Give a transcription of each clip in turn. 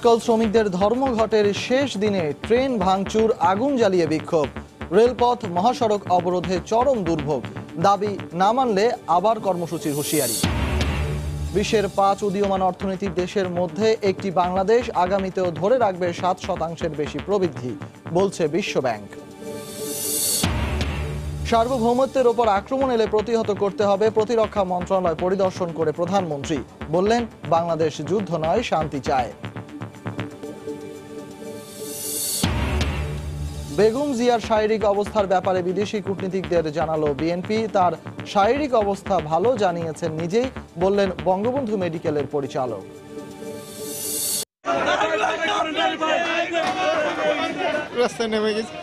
পাটকল শ্রমিকদের ধর্মঘটের শেষ দিনে ট্রেন ভাঙচুর, আগুন জ্বালিয়ে বিক্ষোভ, রেলপথ মহাসড়ক অবরোধে চরম দুর্ভোগ, দাবি না মানলে আবার কর্মসূচির হুঁশিয়ারি। বিশ্বের 5 উদীয়মান অর্থনীতির দেশের মধ্যে একটি বাংলাদেশ, আগামীতেও ধরে রাখবে 7% বেশি প্রবৃদ্ধি, বলছে বিশ্বব্যাংক। সার্বভৌমত্বের ওপর আক্রমণ এলে প্রতিহত করতে হবে, প্রতিরক্ষা মন্ত্রণালয় পরিদর্শন করে প্রধানমন্ত্রী বললেন, বাংলাদেশ যুদ্ধ নয়, শান্তি চায়। বেগম জিয়ার শারীরিক অবস্থার ব্যাপারে বিদেশি কূটনীতিকদের জানালো বিএনপি। তার শারীরিক অবস্থা ভালো জানিয়েছেন নিজেই, বললেন বঙ্গবন্ধু মেডিকেলের পরিচালক। রাস্তায় নেমে গেছে,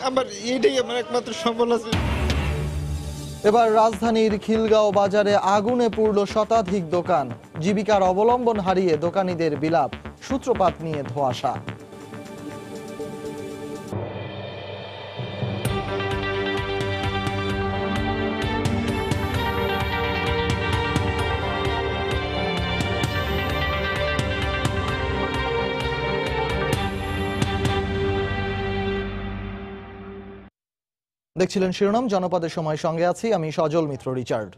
আমার এইটাই আমার একমাত্র সম্বল আছে। এবার রাজধানীর খিলগাঁও বাজারে আগুনে পুড়ল শতাধিক দোকান, জীবিকার অবলম্বন হারিয়ে দোকানীদের বিলাপ, সূত্রপাত নিয়ে ধোঁয়াশা। দেখছিলেন শিরোনাম, জনপদের সময়, সঙ্গে আছি আমি সজল মিত্র রিচার্ড।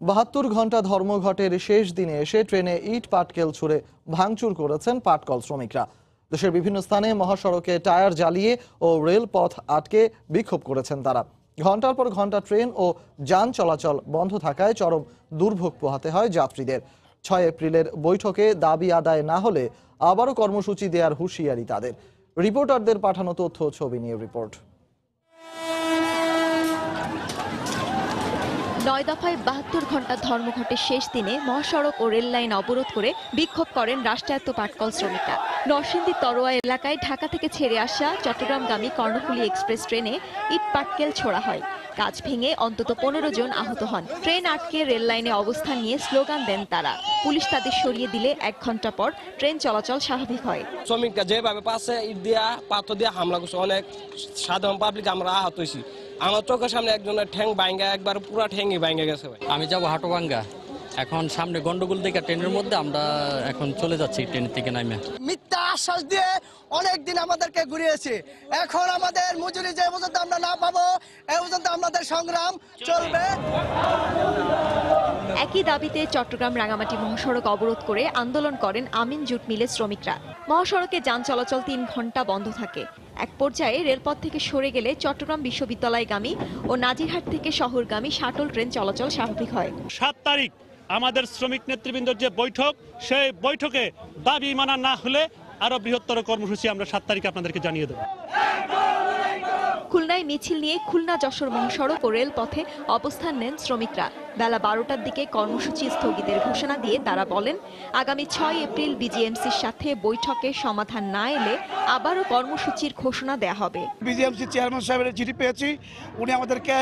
72 ঘন্টা ধর্মঘটের শেষ দিনে এসে ট্রেনে ইট পাটকেল ছুড়ে ভাঙচুর করেছেন পাটকল শ্রমিকরা। দেশের বিভিন্ন স্থানে মহাসড়কে টায়ার জ্বালিয়ে ও রেলপথ আটকে বিক্ষোভ করেছেন তারা। ঘন্টার পর ঘন্টা ট্রেন ও যান চলাচল বন্ধ থাকায় চরম দুর্ভোগ পোহাতে হয় যাত্রীদের। 6 এপ্রিলের বৈঠকে দাবি আদায় না হলে আবারও কর্মসূচি দেওয়ার হুঁশিয়ারি তাদের। রিপোর্টারদের পাঠানো তথ্য ছবি নিয়ে রিপোর্ট। 9 দফায় 72 ঘন্টা ধর্মঘটের শেষ দিনে মহাসড়ক ও রেল লাইন অবরোধ করে বিক্ষোভ করেন রাষ্ট্রায়ত্ত পাটকল শ্রমিকরা। নরসিংদী তরোয়া এলাকায় ঢাকা থেকে ছেড়ে আসা চট্টগ্রামগামী কর্ণফুলী এক্সপ্রেস ট্রেনে ইট পাটকেল ছোড়া হয়। কাজ ভেঙে অন্তত 15 জন আহত হন। ট্রেন আটকে রেল লাইনে অবস্থান নিয়ে স্লোগান দেন তারা। পুলিশ তাদের সরিয়ে দিলে 1 ঘন্টা পর ট্রেন চলাচল স্বাভাবিক হয়। শ্রমিকরা যেভাবে পাশে ইট দিয়া পাথর দিয়ে হামলা করছে, অনেক সাধারণ পাবলিক আমরা আহত হয়েছি। আমার চোখের সামনে একজনের ঠ্যাং ভাঙ্গা, একবার পুরো ঠ্যাংই ভাঙ্গা গেছে। আমি যাবো হাটোভাঙ্গা, এখন সামনে গন্ডগোল থেকে ট্রেনের মধ্যে আমরা এখন চলে যাচ্ছি ট্রেন থেকে নামে। মিথ্যা আশ্বাস দিয়ে অনেকদিন আমাদেরকে ঘুরিয়েছে, এখন আমাদের মজুরি যে পর্যন্ত আমরা না পাবো এই পর্যন্ত আমাদের সংগ্রাম চলবে। একই দাবিতে চট্টগ্রাম রাঙামাটি মহাসড়ক অবরোধ করে আন্দোলন করেন আমিন জুট মিলের শ্রমিকরা। মহাসড়কে যান চলাচল 3 ঘন্টা বন্ধ থাকে। এক পর্যায়ে রেলপথ থেকে সরে গেলে চট্টগ্রাম বিশ্ববিদ্যালয়গামী ও নাজিরহাট থেকে শহরগামী শাটল ট্রেন চলাচল স্বাভাবিক হয়। 7 তারিখ আমাদের শ্রমিক নেতৃবৃন্দের যে বৈঠক, সেই বৈঠকে দাবি মানা না হলে আরো বৃহত্তর কর্মসূচি আমরা 7 তারিখে আপনাদেরকে জানিয়ে দেব। খুলনায় মিছিল নিয়ে খুলনা যশোর মহাসড়ক ও রেলপথে অবস্থান নেন শ্রমিকরা। বেলা 12টার দিকে কর্মসূচি স্থগিতের ঘোষণা দিয়ে তারা বলেন, আগামী 6 এপ্রিল বিজিএমসির সাথে বৈঠকে সমাধান না এলে আবারও কর্মসূচির ঘোষণা দেয়া হবে। বিজিএমসি চেয়ারম্যান সাহেবের চিঠি পেয়েছি, উনি আমাদেরকে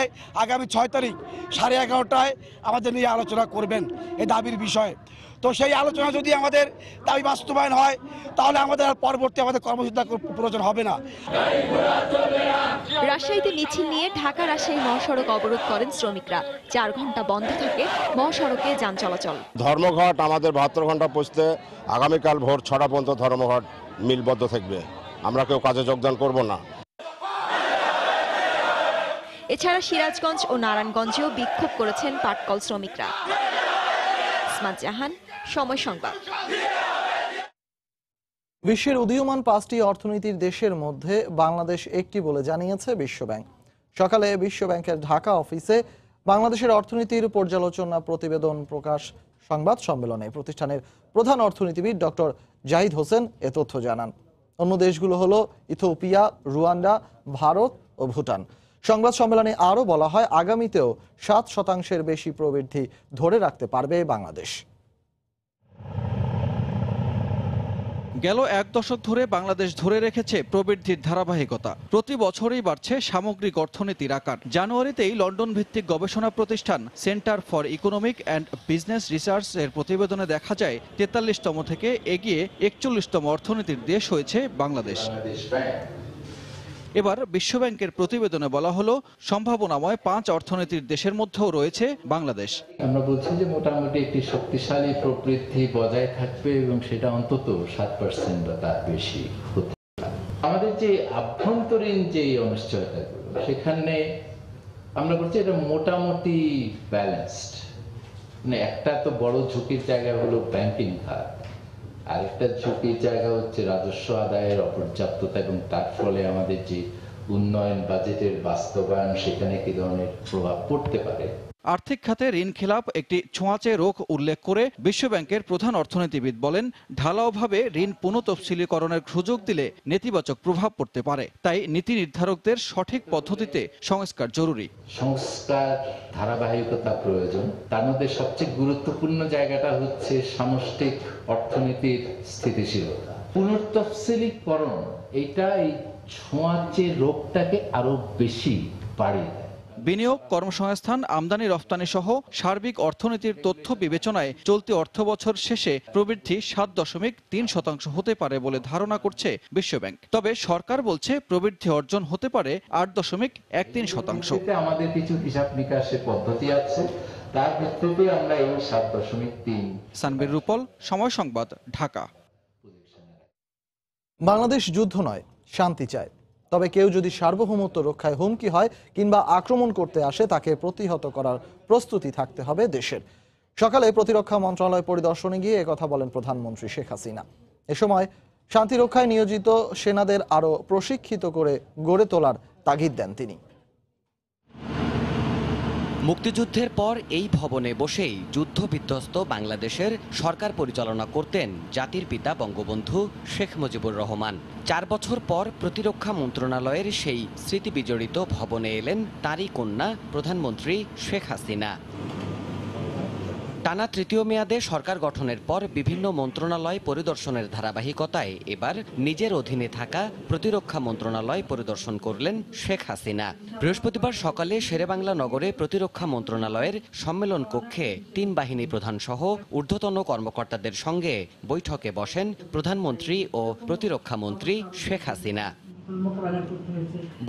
আগামী 6 তারিখ 11:30টায় আমাদের নিয়ে আলোচনা করবেন এই দাবির বিষয়ে। তো সেই আলোচনা যদি আমাদের দাবি বাস্তবায়ন হয় তাহলে আমাদের আর পরবর্তী আমাদের কর্মসূচি প্রয়োজন হবে না। রাজশাহীতে মিছিল নিয়ে ঢাকা রাজশাহী মহাসড়ক অবরোধ করেন শ্রমিকরা। 4 ঘন্টা বন্ধ থাকে মহাসড়কে যান চলাচল। ধর্মঘট আমাদের 72 ঘন্টা পৌঁছতে আগামীকাল ভোর 6টা পর্যন্ত ধর্মঘট মিলবদ্ধ থাকবে। আমরা কেউ কাজে যোগদান করব না। এছাড়া সিরাজগঞ্জ ও নারায়ণগঞ্জেও বিক্ষোভ করেছেন পাটকল শ্রমিকরা। ইসমাত জাহান, সময় সংবাদ। বিশ্বের উদীয়মান 5টি অর্থনীতির দেশের মধ্যে বাংলাদেশ একটি বলে জানিয়েছে বিশ্বব্যাংক। সকালে বিশ্বব্যাংকের ঢাকা অফিসে বাংলাদেশের অর্থনীতির পর্যালোচনা প্রতিবেদন প্রকাশ সংবাদ সম্মেলনে প্রতিষ্ঠানের প্রধান অর্থনীতিবিদ ডক্টর জাহিদ হোসেন এ তথ্য জানান। অন্য দেশগুলো হলো ইথিওপিয়া, রুয়ান্ডা, ভারত ও ভুটান। সংবাদ সম্মেলনে আরও বলা হয়, আগামীতেও 7% বেশি প্রবৃদ্ধি ধরে রাখতে পারবে বাংলাদেশ। গেল 1 দশক ধরে বাংলাদেশ ধরে রেখেছে প্রবৃদ্ধির ধারাবাহিকতা। প্রতি বছরই বাড়ছে সামগ্রিক অর্থনীতির আকার। জানুয়ারিতেই লন্ডন ভিত্তিক গবেষণা প্রতিষ্ঠান centre for economic and business research এর প্রতিবেদনে দেখা যায় 43তম থেকে এগিয়ে 41তম অর্থনীতির দেশ হয়েছে বাংলাদেশ। এবার বিশ্বব্যাংকের প্রতিবেদনে বলা হলো সম্ভাবনাময় 5 অর্থনীতির দেশের মধ্যেও রয়েছে বাংলাদেশ। আমরা বলছি যে মোটামুটি একটি শক্তিশালী প্রবৃদ্ধি বজায় থাকবে এবং সেটা অন্তত 7% বা তার বেশি হতে পারে। আমাদের যে আভ্যন্তরীণ যে অনিশ্চয়তাগুলো সেখানে আমরা বলছি এটা মোটামুটি ব্যালেন্সড। মানে একটা তো বড় ঝুঁকির জায়গা হলো ব্যাংকিং খাত, আরেকটা ঝুঁকির জায়গা হচ্ছে রাজস্ব আদায়ের অপর্যাপ্ততা এবং তার ফলে আমাদের যে উন্নয়ন বাজেটের বাস্তবায়ন সেখানে কি ধরনের প্রভাব পড়তে পারে। আর্থিক খাতে ঋণ খেলাপ একটি ছোঁয়াচে রোগ উল্লেখ করে বিশ্বব্যাংকের প্রধান অর্থনীতিবিদ বলেন, ঢালাওভাবে ঋণ পুনঃতফসিলীকরণের সুযোগ দিলে নেতিবাচক প্রভাব পড়তে পারে। তাই নীতি নির্ধারকদের সঠিক পদ্ধতিতে সংস্কার জরুরি। সংস্কার ধারাবাহিকতা প্রয়োজন। তার মধ্যে সবচেয়ে গুরুত্বপূর্ণ জায়গাটা হচ্ছে সামষ্টিক অর্থনীতির স্থিতিশীলতা। পুনঃতফসিলীকরণ এটা এই ছোঁয়াচে রোগটাকে আরো বেশি বাড়িয়ে দেয়। বিনিয়োগ, কর্মসংস্থান, আমদানি রফতানি সহ সার্বিক অর্থনীতির তথ্য বিবেচনায় চলতি অর্থবছর শেষে প্রবৃদ্ধি 7.3% হতে পারে বলে ধারণা করছে বিশ্বব্যাংক। তবে সরকার বলছে প্রবৃদ্ধি অর্জন হতে পারে 8.13%। আমাদের কিছু হিসাব নিকাশের পদ্ধতি আছে, তার ভিত্তিতে আমরা এই 7.3। সানবীর রূপল, সময় সংবাদ, ঢাকা। বাংলাদেশ যুদ্ধ নয়, শান্তি চায়। তবে কেউ যদি সার্বভৌমত্ব রক্ষায় হুমকি হয় কিংবা আক্রমণ করতে আসে তাকে প্রতিহত করার প্রস্তুতি থাকতে হবে দেশের। সকালে প্রতিরক্ষা মন্ত্রণালয় পরিদর্শনে গিয়ে একথা বলেন প্রধানমন্ত্রী শেখ হাসিনা। এ সময় শান্তি রক্ষায় নিয়োজিত সেনাদের আরও প্রশিক্ষিত করে গড়ে তোলার তাগিদ দেন তিনি। মুক্তিযুদ্ধের পর এই ভবনে বসেই যুদ্ধবিধ্বস্ত বাংলাদেশের সরকার পরিচালনা করতেন জাতির পিতা বঙ্গবন্ধু শেখ মুজিবুর রহমান। 4 বছর পর প্রতিরক্ষা মন্ত্রণালয়ের সেই স্মৃতিবিজড়িত ভবনে এলেন তারই কন্যা প্রধানমন্ত্রী শেখ হাসিনা। টানা তৃতীয় মেয়াদে সরকার গঠনের পর বিভিন্ন মন্ত্রণালয় পরিদর্শনের ধারাবাহিকতায় এবার নিজের অধীনে থাকা প্রতিরক্ষা মন্ত্রণালয় পরিদর্শন করলেন শেখ হাসিনা। বৃহস্পতিবার সকালে শেরেবাংলা নগরে প্রতিরক্ষা মন্ত্রণালয়ের সম্মেলন কক্ষে 3 বাহিনী প্রধান সহ ঊর্ধ্বতন কর্মকর্তাদের সঙ্গে বৈঠকে বসেন প্রধানমন্ত্রী ও প্রতিরক্ষা মন্ত্রী শেখ হাসিনা।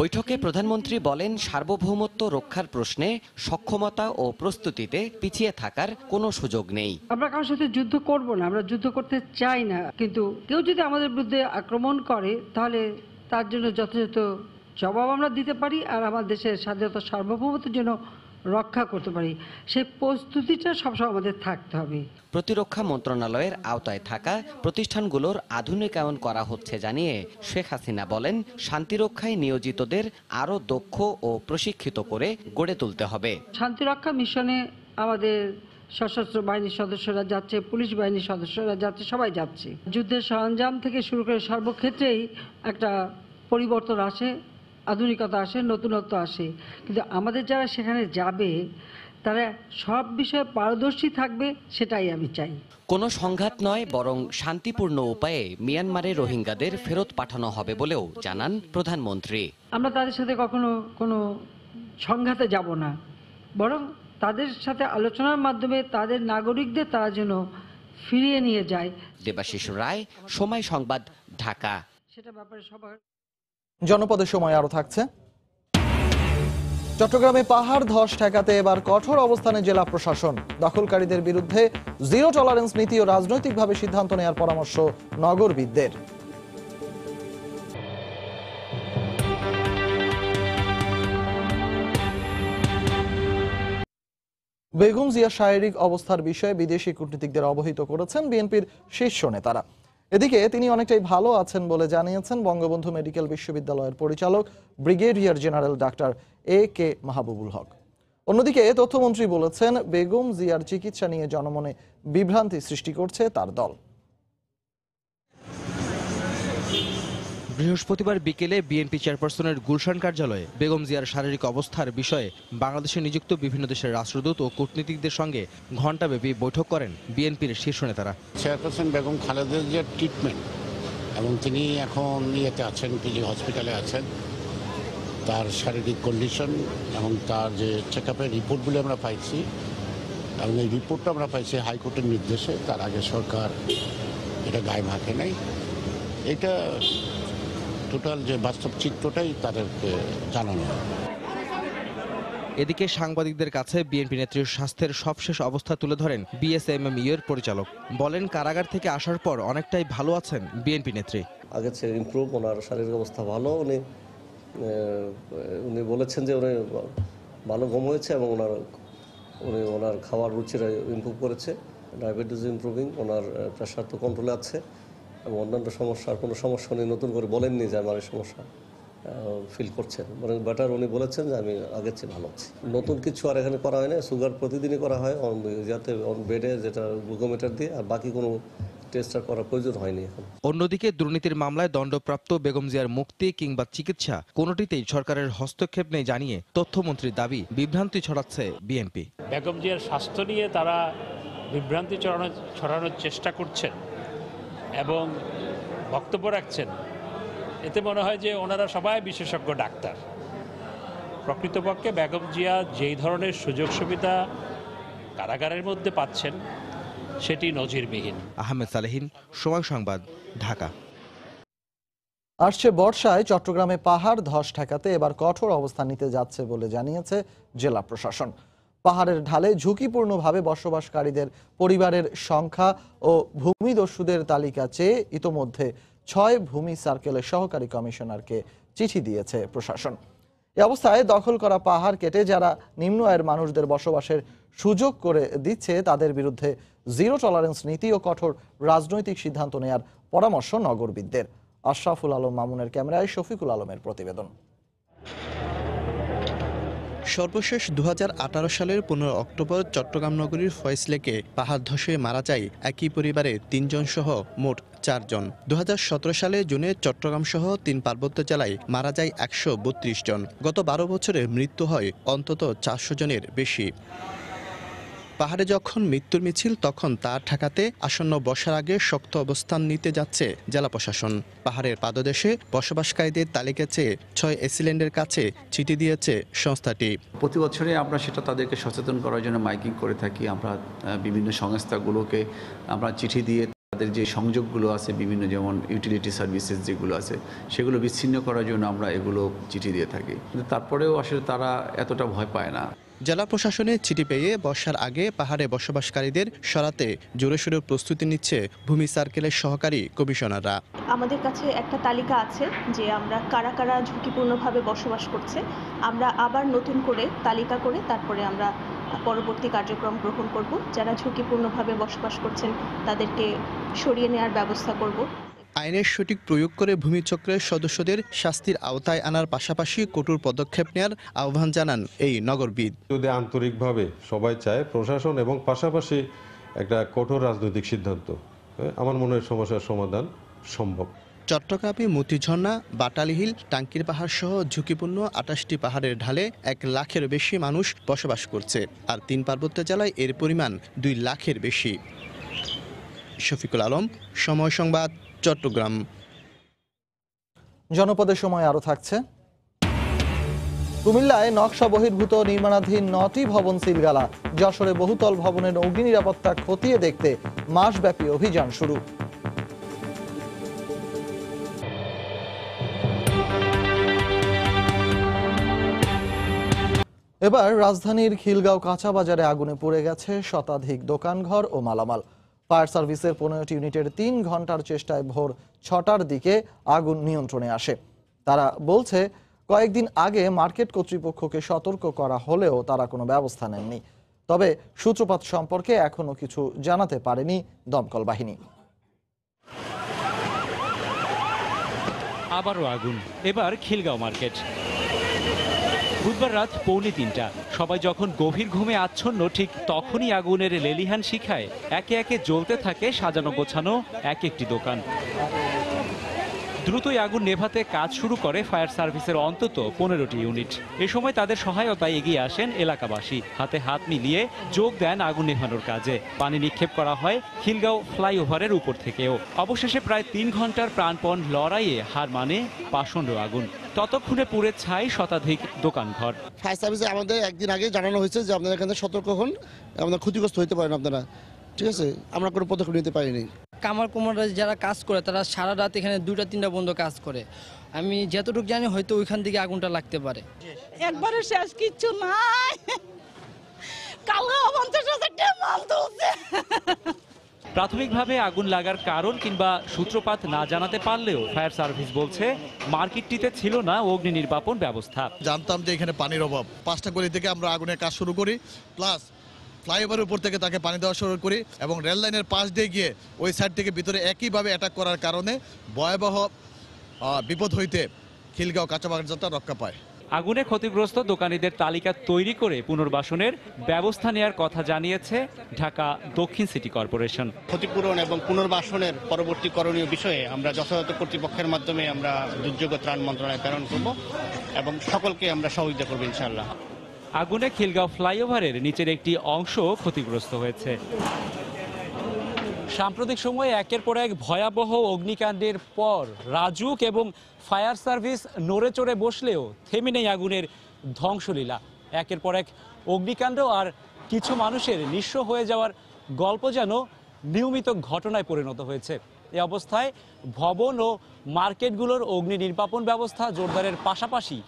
বৈঠকে প্রধানমন্ত্রী বলেন, সার্বভৌমত্ব রক্ষার প্রশ্নে সক্ষমতা ও প্রস্তুতিতে পিছিয়ে থাকার কোনো সুযোগ নেই। আমরা কারোর সাথে যুদ্ধ করব না, আমরা যুদ্ধ করতে চাই না, কিন্তু কেউ যদি আমাদের বিরুদ্ধে আক্রমণ করে তাহলে তার জন্য যথাযথ জবাব আমরা দিতে পারি আর আমার দেশের স্বাধীনতা সার্বভৌমত্বের জন্য রক্ষা করতে পারি। সেই প্রস্তুতিটা সবসময় আমাদের থাকতে হবে। প্রতিরক্ষা মন্ত্রণালয়ের আওতায় থাকা প্রতিষ্ঠানগুলোর আধুনিকায়ন করা হচ্ছে জানিয়ে শেখ হাসিনা বলেন, শান্তিরক্ষায় নিয়োজিতদের আরও দক্ষ ও প্রশিক্ষিত করে গড়ে তুলতে হবে। শান্তিরক্ষা মিশনে আমাদের সশস্ত্র বাহিনীর সদস্যরা যাচ্ছে, পুলিশ বাহিনীর সদস্যরা যাচ্ছে, সবাই যাচ্ছে। যুদ্ধের সরঞ্জাম থেকে শুরু করে সর্বক্ষেত্রেই একটা পরিবর্তন আসে, আধুনিকতা আসে, নতুনত্ব আসে, কিন্তু আমাদের যারা সেখানে যাবে তারা সব বিষয়ে পারদর্শী থাকবে, সেটাই আমি চাই। কোনো সংঘাত নয়, বরং শান্তিপূর্ণ উপায়ে মিয়ানমারে রোহিঙ্গাদের ফেরত পাঠানো হবে বলেও জানান প্রধানমন্ত্রী। আমরা তাদের সাথে কখনো কোনো সংঘাতে যাব না, বরং তাদের সাথে আলোচনার মাধ্যমে তাদের নাগরিকদের তারা যেন ফিরিয়ে নিয়ে যায়। দেবাশিস রায়, সময় সংবাদ, ঢাকা। সেটা ব্যাপারে সবার জনপদের সময় আরো থাকছে। চট্টগ্রামে পাহাড় ধস ঠেকাতে এবার কঠোর অবস্থানে জেলা প্রশাসন। দখলকারীদের বিরুদ্ধে জিরো টলারেন্স নীতি ও রাজনৈতিকভাবে সিদ্ধান্ত নেওয়ার পরামর্শ নগরবিদদের। বেগম জিয়ার শারীরিক অবস্থার বিষয়ে বিদেশি কূটনীতিকদের অবহিত করেছেন বিএনপির শীর্ষ নেতারা। এদিকে তিনি অনেকটাই ভালো আছেন বলে জানিয়েছেন বঙ্গবন্ধু মেডিকেল বিশ্ববিদ্যালয়ের পরিচালক brigadier general doctor AK Mahbubul Haque. অন্যদিকে তথ্যমন্ত্রী বলেছেন, বেগম জিয়ার চিকিৎসা নিয়ে জনমনে বিভ্রান্তি সৃষ্টি করছে তার দল। বৃহস্পতিবার বিকেলে বিএনপি চেয়ারপারসনের গুলশান কার্যালয়ে বেগম জিয়ার শারীরিক অবস্থার বিষয়ে বাংলাদেশে নিযুক্ত বিভিন্ন দেশের রাষ্ট্রদূত ও কূটনীতিকদের সঙ্গে ঘণ্টাব্যাপী বৈঠক করেন বিএনপির শীর্ষ নেতারা। চেয়ারপারসন বেগম খালেদা জিয়ার ট্রিটমেন্ট এবং তিনি এখন ইয়েতে আছেন, পিজি হসপিটালে আছেন, তার শারীরিক কন্ডিশন এবং তার যে চেক আপের রিপোর্টগুলি আমরা পাইছি এবং এই রিপোর্টটা আমরা পাইছি হাইকোর্টের নির্দেশে। তার আগে সরকার এটা গায়ে মাখে নাই। এটা টোটাল যে বাস্তব চিত্রটাই তাদেরকে জানানো হয়। এদিকে সাংবাদিকদের কাছে বিএনপি নেত্রীর স্বাস্থ্যের সবশেষ অবস্থা তুলে ধরেন বিএসএমএমইউ এর পরিচালক। বলেন, কারাগার থেকে আসার পর অনেকটাই ভালো আছেন বিএনপি নেত্রী। আগের চেয়ে ইমপ্রুভ, ওনার শারীরিক অবস্থা ভালো। উনি বলেছেন যে উনি ভালো ঘুম হয়েছে এবং ওনার খাওয়ার রুচিটা ইমপ্রুভ করেছে। ডায়াবেটিস ইমপ্রুভিং, ওনার প্রেশার তো কন্ট্রোলে আছে এবং অন্যান্য সমস্যার কোনো সমস্যা উনি নতুন করে বলেননি যে আমার এই সমস্যা ফিল করছেন। মানে বেটার উনি বলেছেন যে আমি আগের চেয়ে ভালো আছি। নতুন কিছু আর এখানে করা হয় না, সুগার প্রতিদিনই করা হয় যাতে বেডে, যেটা গ্লুকোমিটার দিয়ে, আর বাকি কোনো টেস্টার করার প্রয়োজন হয়নি এখন। অন্যদিকে দুর্নীতির মামলায় দণ্ডপ্রাপ্ত বেগম জিয়ার মুক্তি কিংবা চিকিৎসা কোনোটিতেই সরকারের হস্তক্ষেপ নেই জানিয়ে তথ্যমন্ত্রীর দাবি বিভ্রান্তি ছড়াচ্ছে বিএনপি। বেগম জিয়ার স্বাস্থ্য নিয়ে তারা বিভ্রান্তি ছড়ানোর চেষ্টা করছেন এবং বক্তব্য রাখছেন। এতে মনে হয় যে ওনারা সবাই বিশেষজ্ঞ ডাক্তার। প্রকৃতপক্ষে বেগম জিয়া যেই ধরনের সুযোগ সুবিধা কারাগারের মধ্যে পাচ্ছেন সেটি নজিরবিহীন। আহমেদ সালেহীন, সময় সংবাদ, ঢাকা। আসছে বর্ষায় চট্টগ্রামে পাহাড় ধস ঠেকাতে এবার কঠোর অবস্থান নিতে যাচ্ছে বলে জানিয়েছে জেলা প্রশাসন। পাহাড়ের ঢালে ঝুঁকিপূর্ণভাবে বসবাসকারীদের পরিবারের সংখ্যা ও ভূমিদস্যুদের তালিকা চেয়ে ইতোমধ্যে 6 ভূমি সার্কেলের সহকারী কমিশনারকে চিঠি দিয়েছে প্রশাসন। এ অবস্থায় দখল করা পাহাড় কেটে যারা নিম্ন আয়ের মানুষদের বসবাসের সুযোগ করে দিচ্ছে তাদের বিরুদ্ধে জিরো টলারেন্স নীতি ও কঠোর রাজনৈতিক সিদ্ধান্ত নেয়ার পরামর্শ নগরবিদদের। আশরাফুল আলম মামুনের ক্যামেরায় শফিকুল আলমের প্রতিবেদন। সর্বশেষ 2018 সালের 15 অক্টোবর চট্টগ্রাম নগরীর ফয়েজ লেকে পাহাড় ধসে মারা যায় একই পরিবারের 3 জন সহ মোট 4 জন। 2017 সালে জুনে চট্টগ্রাম সহ 3 পার্বত্য জেলায় মারা যায় 132 জন। গত 12 বছরে মৃত্যু হয় অন্তত 400 জনের বেশি। পাহাড়ে যখন মৃত্যুর মিছিল, তখন তা ঠেকাতে আসন্ন বর্ষার আগে শক্ত অবস্থান নিতে যাচ্ছে জেলা প্রশাসন। পাহাড়ের পাদদেশে বসবাসকারীদের তালিকা চেয়ে 6 এসিল্যান্ডের কাছে চিঠি দিয়েছে সংস্থাটি। প্রতি বছরে আমরা সেটা তাদেরকে সচেতন করার জন্য মাইকিং করে থাকি। আমরা বিভিন্ন সংস্থাগুলোকে আমরা চিঠি দিয়ে তাদের যে সংযোগগুলো আছে, বিভিন্ন যেমন ইউটিলিটি সার্ভিসেস যেগুলো আছে, সেগুলো বিচ্ছিন্ন করার জন্য আমরা এগুলো চিঠি দিয়ে থাকি। কিন্তু তারপরেও আসলে তারা এতটা ভয় পায় না। জেলা প্রশাসনের চিঠি পেয়ে বর্ষার আগে পাহাড়ে বসবাসকারীদের সরাতে জোরে সোরে প্রস্তুতি নিচ্ছে ভূমি সার্কেলের সহকারী কমিশনাররা। আমাদের কাছে একটা তালিকা আছে যে আমরা কারা কারা ঝুঁকিপূর্ণভাবে বসবাস করছে। আমরা আবার নতুন করে তালিকা করে তারপরে আমরা পরবর্তী কার্যক্রম গ্রহণ করব। যারা ঝুঁকিপূর্ণভাবে বসবাস করছেন তাদেরকে সরিয়ে নেওয়ার ব্যবস্থা করব। আইনের সঠিক প্রয়োগ করে ভূমিচক্রের সদস্যদের শাস্তির আওতায় আনার পাশাপাশি কঠোর পদক্ষেপ নেওয়ার আহ্বান জানান এই নগরবিদ। যদি আন্তরিকভাবে সবাই চায়, প্রশাসন এবং পাশাপাশি একটা কঠোর রাজনৈতিক সিদ্ধান্ত, আমার মনে হয় সমস্যার সমাধান সম্ভব। চট্টগ্রামে মতিঝর্ণা, বাটালি হিল, টাঙ্কির পাহাড় সহ ঝুঁকিপূর্ণ 28টি পাহাড়ের ঢালে 1 লাখের বেশি মানুষ বসবাস করছে, আর 3 পার্বত্য জেলায় এর পরিমাণ 2 লাখের বেশি। শফিকুল আলম, সময় সংবাদ, চট্টগ্রাম। জনপদের সময় আরো থাকছে। কুমিল্লায় নকশা বহির্ভূত নির্মাণাধীন 9টি ভবন সিলগালা। যশোরে বহুতল ভবনের অগ্নি নিরাপত্তা খতিয়ে দেখতে মাসব্যাপী অভিযান শুরু। এবার রাজধানীর খিলগাঁও কাঁচা বাজারে আগুনে পুড়ে গেছে শতাধিক দোকানঘর ও মালামাল। ফায়ার সার্ভিসের 15টি ইউনিটের 3 ঘন্টার চেষ্টায় ভোর 6টার দিকে আগুন নিয়ন্ত্রণে আসে। তারা বলছে, কয়েকদিন আগে মার্কেট কর্তৃপক্ষকে সতর্ক করা হলেও তারা কোনো ব্যবস্থা নেননি। তবে সূত্রপাত সম্পর্কে এখনো কিছু জানাতে পারেনি দমকল বাহিনী। আবারও আগুন, এবার খিলগাঁও মার্কেট। বুধবার রাত 2:45 সবাই যখন গভীর ঘুমে আচ্ছন্ন, ঠিক তখনই আগুনের লেলিহান শিখায় একে একে জ্বলতে থাকে সাজানো গোছানো এক একটি দোকান। দ্রুতই আগুন নেভাতে কাজ শুরু করে ফায়ার সার্ভিসের অন্তত 15টি ইউনিট। এ সময় তাদের সহায়তায় এগিয়ে আসেন এলাকাবাসী। হাতে হাত মিলিয়ে যোগ দেন আগুন নেভানোর কাজে। পানি নিক্ষেপ করা হয় খিলগাঁও ফ্লাইওভারের উপর থেকেও। অবশেষে প্রায় 3 ঘন্টার প্রাণপণ লড়াইয়ে হার মানে পাষণ্ড আগুন। ততক্ষণে পুড়ে ছাই শতাধিক দোকানঘর। ফায়ার সার্ভিসে আমাদের একদিন আগে জানানো হয়েছে যে আপনারা এখানে সতর্ক হন, আপনারা ক্ষতিগ্রস্ত হতে পারেন আপনারা, ঠিক আছে? আমরা কোনো পদক্ষেপ নিতে পারিনি। কামার কুমাররা যারা কাজ করে তারা সারা রাত এখানে 2টা 3টা পর্যন্ত কাজ করে। আমি যতটুকু জানি হয়তো ওইখান থেকে আগুনটা লাগতে পারে। একবারে শেষ, কিচ্ছু নাই। প্রাথমিকভাবে আগুন লাগার কারণ কিংবা সূত্রপাত না জানাতে পারলেও ফায়ার সার্ভিস বলছে মার্কেটটিতে ছিল না অগ্নি নির্বাপন ব্যবস্থা। জানতাম যে এখানে পানির অভাব, 5টা গলি থেকে আমরা আগুনের কাজ শুরু করি, প্লাস ফ্লাইওভারের উপর থেকে তাকে পানি দেওয়া শুরু করি এবং রেল লাইনের পাশ দিয়ে গিয়ে ওই সাইড থেকে ভিতরে একইভাবে অ্যাটাক করার কারণে ভয়াবহ বিপদ হইতে খিলগাঁও কাঁচা বাজারটা রক্ষা পায়। আগুনে ক্ষতিগ্রস্ত দোকানীদের তালিকা তৈরি করে পুনর্বাসনের ব্যবস্থা নেওয়ার কথা জানিয়েছে ঢাকা দক্ষিণ সিটি কর্পোরেশন। ক্ষতিপূরণ এবং পুনর্বাসনের পরবর্তী করণীয় বিষয়ে আমরা যথাযথ কর্তৃপক্ষের মাধ্যমে আমরা দুর্যোগ ত্রাণ মন্ত্রণালয়ে প্রেরণ করব এবং সকলকে আমরা সহযোগিতা করব ইনশাআল্লাহ। আগুনে খিলগাঁও ফ্লাইওভারের নিচের একটি অংশ ক্ষতিগ্রস্ত হয়েছে। সাম্প্রতিক সময়ে একের পর এক ভয়াবহ অগ্নিকাণ্ডের পর রাজুক এবং ফায়ার সার্ভিস নড়ে চড়ে বসলেও থেমে নেই আগুনের ধ্বংসলীলা। একের পর এক অগ্নিকাণ্ড আর কিছু মানুষের নিঃস্ব হয়ে যাওয়ার গল্প যেন নিয়মিত ঘটনায় পরিণত হয়েছে। এ অবস্থায় ভবন ও মার্কেটগুলোর অগ্নি নির্বাপন ব্যবস্থা জোরদারের পাশাপাশি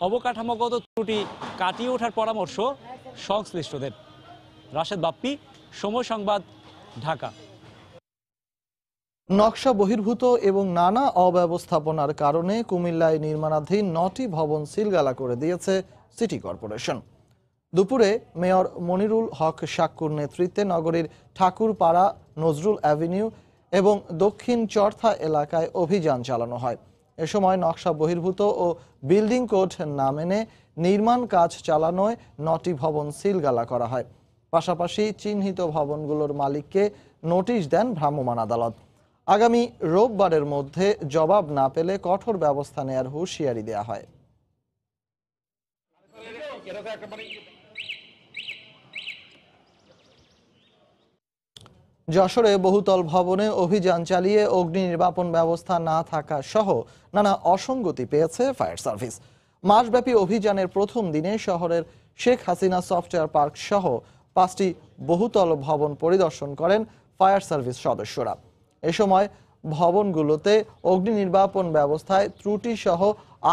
অবকাঠামোগত ত্রুটি কাটিয়ে ওঠার পরামর্শ সংশ্লিষ্টদের। রাশেদ বাপ্পি, সময় সংবাদ, ঢাকা। নকশা বহির্ভূত এবং নানা অব্যবস্থাপনার কারণে কুমিল্লায় নির্মাণাধীন 9টি ভবন সিলগালা করে দিয়েছে সিটি কর্পোরেশন। দুপুরে মেয়র মনিরুল হক সাক্কুর নেতৃত্বে নগরীর ঠাকুরপাড়া, নজরুল অ্যাভিনিউ এবং দক্ষিণ চরথা এলাকায় অভিযান চালানো হয়। এ সময় নকশা বহির্ভূত ও বিল্ডিং কোড না মেনে নির্মাণ কাজ চালানোয় 9টি ভবন সিলগালা করা হয়। পাশাপাশি চিহ্নিত ভবনগুলোর মালিককে নোটিশ দেন ভ্রাম্যমাণ আদালত। আগামী রোববারের মধ্যে জবাব না পেলে কঠোর ব্যবস্থা নেয়ার হুঁশিয়ারি দেয়া হয়। যশোরে বহুতল ভবনে অভিযান চালিয়ে অগ্নি নির্বাপন ব্যবস্থা না থাকা সহ নানা অসঙ্গতি পেয়েছে ফায়ার সার্ভিস। মাসব্যাপী অভিযানের প্রথম দিনে শহরের শেখ হাসিনা সফটওয়্যার পার্ক সহ 5টি বহুতল ভবন পরিদর্শন করেন ফায়ার সার্ভিস সদস্যরা। এ সময় ভবনগুলোতে অগ্নি নির্বাপন ব্যবস্থায় ত্রুটি সহ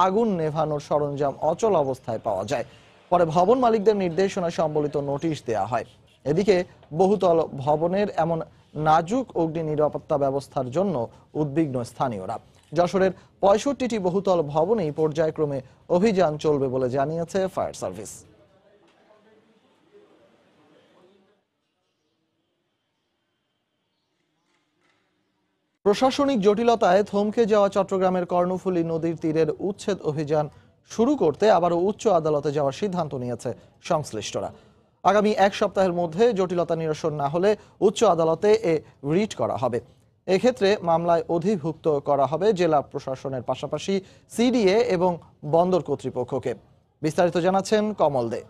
আগুন নেভানোর সরঞ্জাম অচল অবস্থায় পাওয়া যায়। পরে ভবন মালিকদের নির্দেশনা সম্বলিত নোটিশ দেওয়া হয়। এদিকে বহুতল ভবনের এমন নাজুক অগ্নি নিরাপত্তা ব্যবস্থার জন্য উদ্বিগ্ন স্থানীয়রা। যশোরের 65টি বহুতল ভবনেই পর্যায়ক্রমে অভিযান চলবে বলে জানিয়েছে ফায়ার সার্ভিস। প্রশাসনিক জটিলতায় থমকে যাওয়া চট্টগ্রামের কর্ণফুলী নদীর তীরের উচ্ছেদ অভিযান শুরু করতে আবারও উচ্চ আদালতে যাওয়ার সিদ্ধান্ত নিয়েছে সংশ্লিষ্টরা। আগামী 1 সপ্তাহের মধ্যে জটিলতা নিরসন না হলে উচ্চ আদালতে রিট করা হবে। এক্ষেত্রে মামলায় অধিভুক্ত করা হবে জেলা প্রশাসনের পাশাপাশি সিডিএ এবং বন্দর কর্তৃপক্ষকে। বিস্তারিত জানাচ্ছেন কমল দে।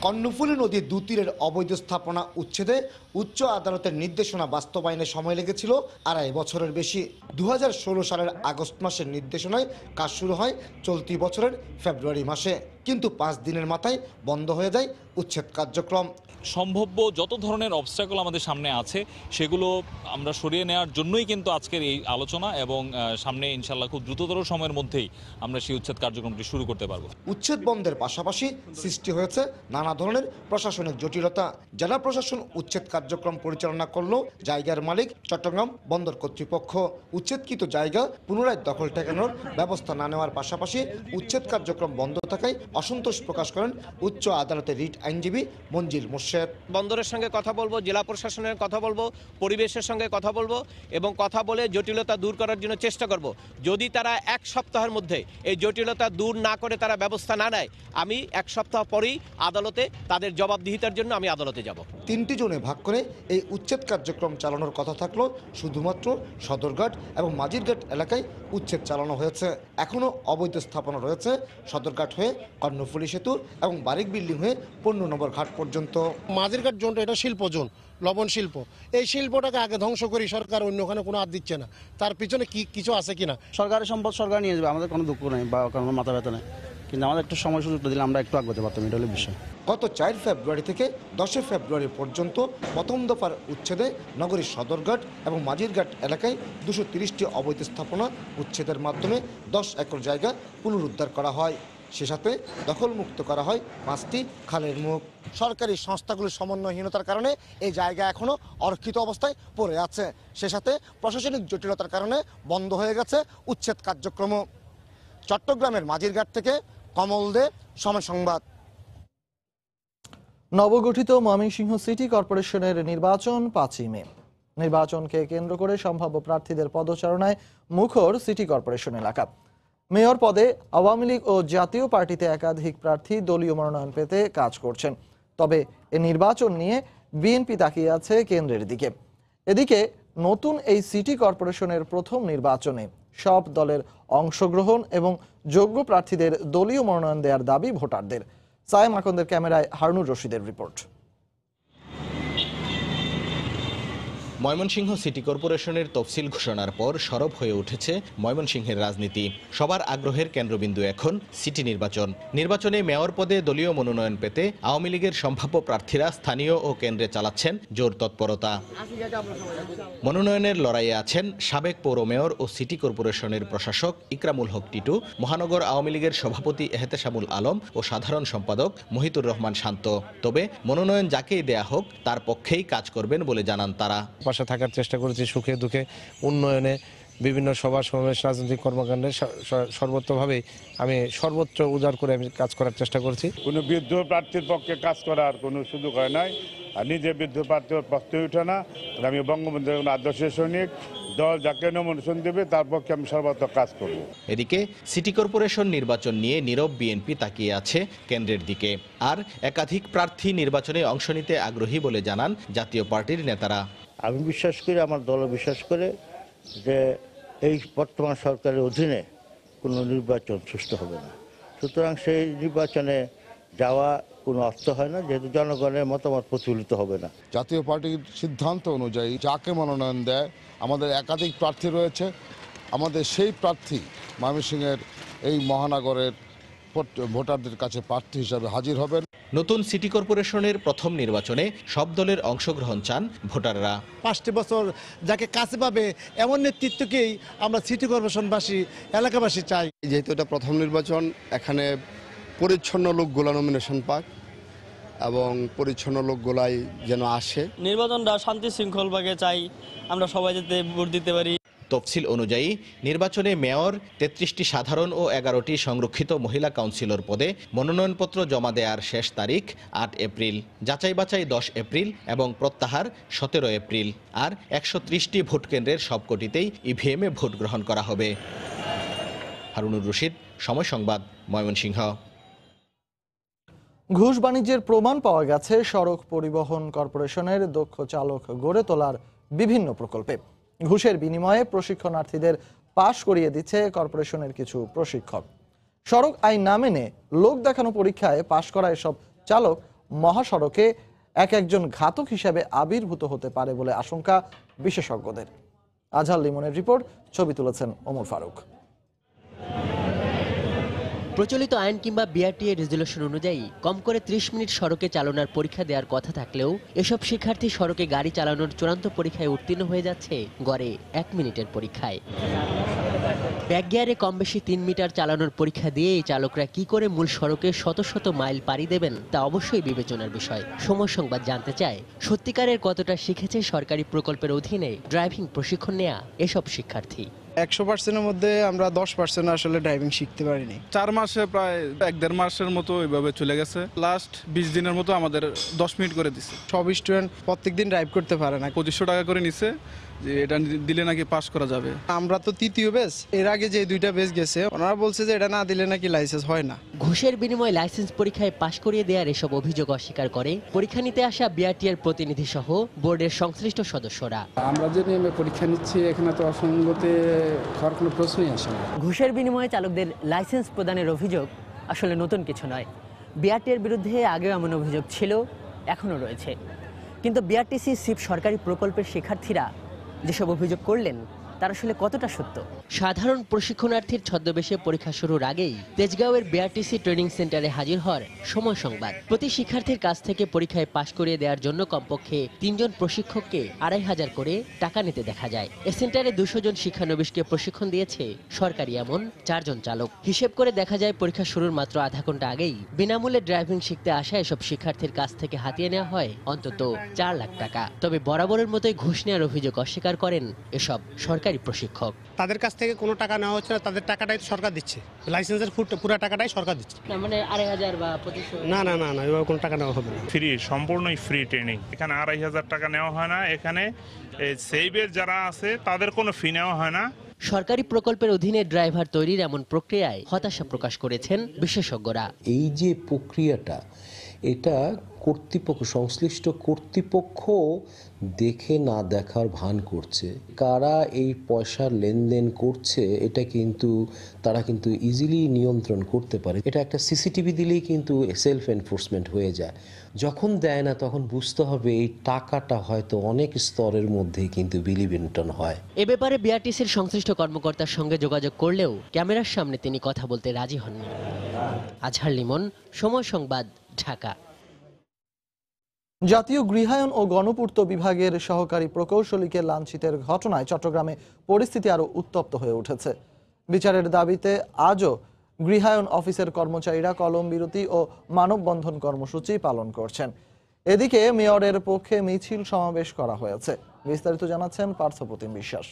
কর্ণফুলী নদীর দুতীরের অবৈধ স্থাপনা উচ্ছেদে উচ্চ আদালতের নির্দেশনা বাস্তবায়নে সময় লেগেছিল 2.5 বছরের বেশি। 2016 সালের আগস্ট মাসের নির্দেশনায় কাজ শুরু হয় চলতি বছরের ফেব্রুয়ারি মাসে, কিন্তু 5 দিনের মাথায় বন্ধ হয়ে যায় উচ্ছেদ কার্যক্রম। সম্ভাব্য যত ধরনের অবস্ট্যাকল আমাদের সামনে আছে সেগুলো আমরা সরিয়ে নেওয়ার জন্যই কিন্তু আজকের এই আলোচনা এবং সামনে ইনশাল্লাহ খুব দ্রুততর সময়ের মধ্যেই আমরা সেই উচ্ছেদ কার্যক্রমটি শুরু করতে পারবো। উচ্ছেদ বন্ধের পাশাপাশি সৃষ্টি হয়েছে নানা ধরনের প্রশাসনিক জটিলতা। জেলা প্রশাসন উচ্ছেদ কার্যক্রম পরিচালনা করলেও জায়গার মালিক চট্টগ্রাম বন্দর কর্তৃপক্ষ। উচ্ছেদকৃত জায়গা পুনরায় দখল ঠেকানোর ব্যবস্থা না নেওয়ার পাশাপাশি উচ্ছেদ কার্যক্রম বন্ধ থাকায় অসন্তোষ প্রকাশ করেন উচ্চ আদালতের রিট আইনজীবী মঞ্জিল মোর্শেদ। বন্দরের সঙ্গে কথা বলবো, জেলা প্রশাসনের কথা বলবো, পরিবেশের সঙ্গে কথা বলবো এবং কথা বলে জটিলতা দূর করার জন্য চেষ্টা করব। যদি তারা 1 সপ্তাহের মধ্যে এই জটিলতা দূর না করে তারা ব্যবস্থা না নেয়, আমি 1 সপ্তাহ পরেই আদালতে তাদের জবাবদিহিতার জন্য আমি আদালতে যাব। 3টি জোনে ভাগ করে এই উচ্ছেদ কার্যক্রম চালানোর কথা থাকলেও শুধুমাত্র সদরঘাট এবং মাঝিরঘাট এলাকায় উচ্ছেদ চালানো হয়েছে। এখনও অবৈধ স্থাপনা রয়েছে সদরঘাট হয়ে কর্ণফুলী সেতু এবং বারিক বিল্ডিং হয়ে 15 নম্বর ঘাট পর্যন্ত। মাঝিরঘাট জোনটা এটা শিল্প জোন, লবণ শিল্প। এই শিল্পটাকে আগে ধ্বংস করি, সরকার অন্যখানে কোনো হাত দিচ্ছে না। তার পিছনে কি কিছু আছে কিনা? সরকারের সম্পদ সরকার নিয়ে যাবে, আমাদের কোনো দুঃখ নেই বা কোনো মাথা ব্যথা নেই। কিন্তু আমাদের একটু সময় সুযোগটা দিলে আমরা একটু আগাতে পারতাম, এটা হলো বিষয়। গত 4 ফেব্রুয়ারি থেকে 10 ফেব্রুয়ারি পর্যন্ত প্রথম দফার উচ্ছেদে নগরীর সদরঘাট এবং মাঝিরঘাট এলাকায় 230টি অবৈধ স্থাপনা উচ্ছেদের মাধ্যমে 10 একর জায়গা পুনরুদ্ধার করা হয়। সে সাথে দখলমুক্ত করা হয় 5টি খালের মুখ। সরকারি সংস্থাগুলির সমন্বয়হীনতার কারণে এই জায়গা এখনও অরক্ষিত অবস্থায় পড়ে আছে। সে সাথে প্রশাসনিক জটিলতার কারণে বন্ধ হয়ে গেছে উচ্ছেদ কার্যক্রম। চট্টগ্রামের মাঝিরঘাট থেকে কমল দে, সময় সংবাদ। নবগঠিত ময়মনসিংহ সিটি কর্পোরেশনের নির্বাচন 5ই মে। নির্বাচনকে কেন্দ্র করে সম্ভাব্য প্রার্থীদের পদচারণায় মুখর সিটি কর্পোরেশন এলাকা। মেয়র পদে আওয়ামী লীগ ও জাতীয় পার্টিতে একাধিক প্রার্থী দলীয় মনোনয়ন পেতে কাজ করছেন। তবে এ নির্বাচন নিয়ে বিএনপি তাকিয়ে আছে কেন্দ্রের দিকে। এদিকে নতুন এই সিটি কর্পোরেশনের প্রথম নির্বাচনে সব দলের অংশগ্রহণ এবং যোগ্য প্রার্থীদের দলীয় মনোনয়ন দেওয়ার দাবি ভোটারদের। সায়েম আকন্দের ক্যামেরায় হারুনুর রশিদের রিপোর্ট। ময়মনসিংহ সিটি কর্পোরেশনের তফসিল ঘোষণার পর সরব হয়ে উঠেছে ময়মনসিংহের রাজনীতি। সবার আগ্রহের কেন্দ্রবিন্দু এখন সিটি নির্বাচন। নির্বাচনে মেয়র পদে দলীয় মনোনয়ন পেতে আওয়ামী লীগের সম্ভাব্য প্রার্থীরা স্থানীয় ও কেন্দ্রে চালাচ্ছেন জোর তৎপরতা। মনোনয়নের লড়াইয়ে আছেন সাবেক পৌর মেয়র ও সিটি কর্পোরেশনের প্রশাসক ইকরামুল হক টিটু, মহানগর আওয়ামী লীগের সভাপতি এহতেশামুল আলম ও সাধারণ সম্পাদক মহিতুর রহমান শান্ত। তবে মনোনয়ন যাকেই দেয়া হোক তার পক্ষেই কাজ করবেন বলে জানান তারা। পাশে থাকার চেষ্টা করেছি, সুখে দুঃখে, উন্নয়নে, বিভিন্ন সভা সমাবেশ, রাজনৈতিক কর্মকাণ্ডে সর্বত্রভাবেই আমি সর্বোচ্চ উজাড় করে আমি কাজ করার চেষ্টা করছি। কোনো বৃদ্ধ প্রার্থীর পক্ষে কাজ করার কোনো সুযোগ হয় নাই, আর নিজে বৃদ্ধ প্রার্থীর প্রশ্নই ওঠে না। আমি বঙ্গবন্ধুর আদর্শের সৈনিক, দল যাকে নমিনেশন দেবে তার পক্ষে আমি সর্বাত্মক কাজ করব। এদিকে সিটি কর্পোরেশন নির্বাচন নিয়ে নীরব বিএনপি তাকিয়ে আছে কেন্দ্রের দিকে। আর একাধিক প্রার্থী নির্বাচনে অংশ নিতে আগ্রহী বলে জানান জাতীয় পার্টির নেতারা। আমি বিশ্বাস করি, আমার দল বিশ্বাস করে যে এই বর্তমান সরকারের অধীনে কোনো নির্বাচন সুষ্ঠু হবে না। সুতরাং সেই নির্বাচনে যাওয়া কোনো অর্থ হয় না, যেহেতু জনগণের মতামত প্রতিফলিত হবে না। জাতীয় পার্টির সিদ্ধান্ত অনুযায়ী যাকে মনোনয়ন দেয়, আমাদের একাধিক প্রার্থী রয়েছে, আমাদের সেই প্রার্থী ময়মনসিংহের এই মহানগরের ভোটারদের কাছে প্রার্থী হিসাবে হাজির হবেন। নতুন সিটি কর্পোরেশনের প্রথম নির্বাচনে সব দলের অংশগ্রহণ চান ভোটাররা। 5টি বছর যাকে কাছে পাবে এমন নেতৃত্বকেই আমরা সিটি কর্পোরেশনবাসী, এলাকাবাসী চাই। যেহেতু এটা প্রথম নির্বাচন, এখানে পরিচ্ছন্ন লোকগুলা নমিনেশন পাক এবং পরিচ্ছন্ন লোকগুলাই যেন আসে। নির্বাচনটা শান্তি শৃঙ্খলভাবে চাই, আমরা সবাই যাতে ভোট দিতে পারি। তফসিল অনুযায়ী নির্বাচনে মেয়র 33টি সাধারণ ও 11টি সংরক্ষিত মহিলা কাউন্সিলর পদে মনোনয়নপত্র জমা দেওয়ার শেষ তারিখ 8 এপ্রিল, যাচাই বাছাই 10 এপ্রিল এবং প্রত্যাহার 17 এপ্রিল। আর 130টি ভোট কেন্দ্রের সবকটিতেই ইভিএমে ভোট গ্রহণ করা হবে। হারুনুর রশিদ, সময় সংবাদ, ময়মনসিংহ। ঘুষ বাণিজ্যের প্রমাণ পাওয়া গেছে সড়ক পরিবহন কর্পোরেশনের দক্ষ চালক গড়ে তোলার বিভিন্ন প্রকল্পে। ঘুষের বিনিময়ে প্রশিক্ষণার্থীদের পাশ করিয়ে দিচ্ছে কর্পোরেশনের কিছু প্রশিক্ষক। সড়ক আইন না মেনে লোক দেখানো পরীক্ষায় পাশ করা এসব চালক মহাসড়কে একজন ঘাতক হিসেবে আবির্ভূত হতে পারে বলে আশঙ্কা বিশেষজ্ঞদের। আজহার লিমনের রিপোর্ট, ছবি তুলেছেন ওমর ফারুক। প্রচলিত আইন কিংবা বিআরটিএ রেজুলেশন অনুযায়ী কম করে 30 মিনিট সড়কে চালানোর পরীক্ষা দেওয়ার কথা থাকলেও এসব শিক্ষার্থী সড়কে গাড়ি চালানোর চূড়ান্ত পরীক্ষায় উত্তীর্ণ হয়ে যাচ্ছে গড়ে 1 মিনিটের পরীক্ষায়। ব্যাক গিয়ারে কম বেশি 3 মিটার চালানোর পরীক্ষা দিয়ে এই চালকরা কি করে মূল সড়কে শত শত মাইল পাড়ি দেবেন তা অবশ্যই বিবেচনার বিষয়। সময় সংবাদ জানতে চায় সত্যিকারের কতটা শিখেছে সরকারি প্রকল্পের অধীনে ড্রাইভিং প্রশিক্ষণ নেয়া এসব শিক্ষার্থী। 100%-এর মধ্যে আমরা 10% আসলে ড্রাইভিং শিখতে পারিনি। 4 মাসে প্রায় 1.5 মাসের মতো এইভাবে চলে গেছে। লাস্ট 20 দিনের মতো আমাদের 10 মিনিট করে দিছে। সব স্টুডেন্ট প্রত্যেকদিন ড্রাইভ করতে পারে না। 2500 টাকা করে নিছে, যে এটা দিলে নাকি পাস করা যাবে। আমরা তো তৃতীয় বেস, এর আগে যে 2টা বেস গেছে ওনারা বলছে যে এটা না দিলে নাকি লাইসেন্স হয় না। ঘুষের বিনিময়ে লাইসেন্স পরীক্ষায় পাশ করিয়ে দেওয়ার এসব অভিযোগ অস্বীকার করে পরীক্ষা নিতে আসা বিআরটিএর প্রতিনিধি সহ বোর্ডের সংশ্লিষ্ট সদস্যরা। আমরা যে নিয়মে পরীক্ষা নিচ্ছি এখানে তো অসঙ্গতি হওয়ার কোনো প্রশ্নই আসে না। ঘুষের বিনিময়ে চালকদের লাইসেন্স প্রদানের অভিযোগ আসলে নতুন কিছু নয়। বিআরটিএর বিরুদ্ধে আগেও এমন অভিযোগ ছিল, এখনও রয়েছে। কিন্তু বিআরটিসি সিপ সরকারি প্রকল্পের শিক্ষার্থীরা যেসব অভিযোগ করলেন তার আসলে কতটা সত্য? সাধারণ প্রশিক্ষণার্থীর ছদ্মবেশে পরীক্ষা শুরুর আগেই তেজগাঁওয়ের বিআরটিসি ট্রেনিং সেন্টারে হাজির হওয়ার সময় সংবাদ। প্রতি শিক্ষার্থীর কাছ থেকে পরীক্ষায় পাশ করিয়ে দেওয়ার জন্য কমপক্ষে 3 জন প্রশিক্ষককে 2500 করে টাকা নিতে দেখা যায়। এ সেন্টারে 200 জন শিক্ষানবিশকে প্রশিক্ষণ দিয়েছে সরকারি এমন 4 জন চালক। হিসেব করে দেখা যায় পরীক্ষা শুরুর মাত্র আধা ঘন্টা আগেই বিনামূল্যে ড্রাইভিং শিখতে আসা এসব শিক্ষার্থীর কাছ থেকে হাতিয়ে নেওয়া হয় অন্তত 4 লাখ টাকা। তবে বরাবরের মতোই ঘুষ নেওয়ার অভিযোগ অস্বীকার করেন এসব সরকারি প্রশিক্ষক। তাদের কাছ থেকে কোনো টাকা নেওয়া হচ্ছে না, তাদের টাকাটাই সরকার দিচ্ছে, লাইসেন্সের পুরো টাকাটাই সরকার দিচ্ছে। না মানে 2500 বা 2500? না না না না, এভাবে কোনো টাকা নেওয়া হবে না। ফ্রি, সম্পূর্ণই ফ্রি ট্রেনিং। এখানে 2500 টাকা নেওয়া হয় না। এখানে সেইবের যারা আছে তাদের কোনো ফি নেওয়া হয় না। সরকারি প্রকল্পের অধীনে ড্রাইভার তৈরির এমন প্রক্রিয়ায় হতাশা প্রকাশ করেছেন বিশেষজ্ঞরা। এই যে প্রক্রিয়াটা, এটা কর্তৃপক্ষ, সংশ্লিষ্ট কর্তৃপক্ষ দেখে না দেখার ভান করছে। কারা এই পয়সার লেনদেন করছে এটা কিন্তু তারা কিন্তু ইজিলি নিয়ন্ত্রণ করতে পারে। এটা একটা সিসিটিভি দিলেই কিন্তু সেলফ এনফোর্সমেন্ট হয়ে যায়। যখন দেয় না তখন বুঝতে হবে এই টাকাটা হয়তো অনেক স্তরের মধ্যেই কিন্তু বিলি বিন্টন হয়। এ ব্যাপারে বিআরটিসির সংশ্লিষ্ট কর্মকর্তার সঙ্গে যোগাযোগ করলেও ক্যামেরার সামনে তিনি কথা বলতে রাজি হননি। আজহার লিমন, সময় সংবাদ, ঢাকা। জাতীয় গৃহায়ন ও গণপূর্ত বিভাগের সহকারী প্রকৌশলীকে লাঞ্ছিতের ঘটনায় চট্টগ্রামে পরিস্থিতি আরও উত্তপ্ত হয়ে উঠেছে। বিচারের দাবিতে আজও গৃহায়ন অফিসের কর্মচারীরা কলম বিরতি ও মানববন্ধন কর্মসূচি পালন করছেন। এদিকে মেয়রের পক্ষে মিছিল সমাবেশ করা হয়েছে। বিস্তারিত জানাচ্ছেন পার্থপ্রতিম বিশ্বাস।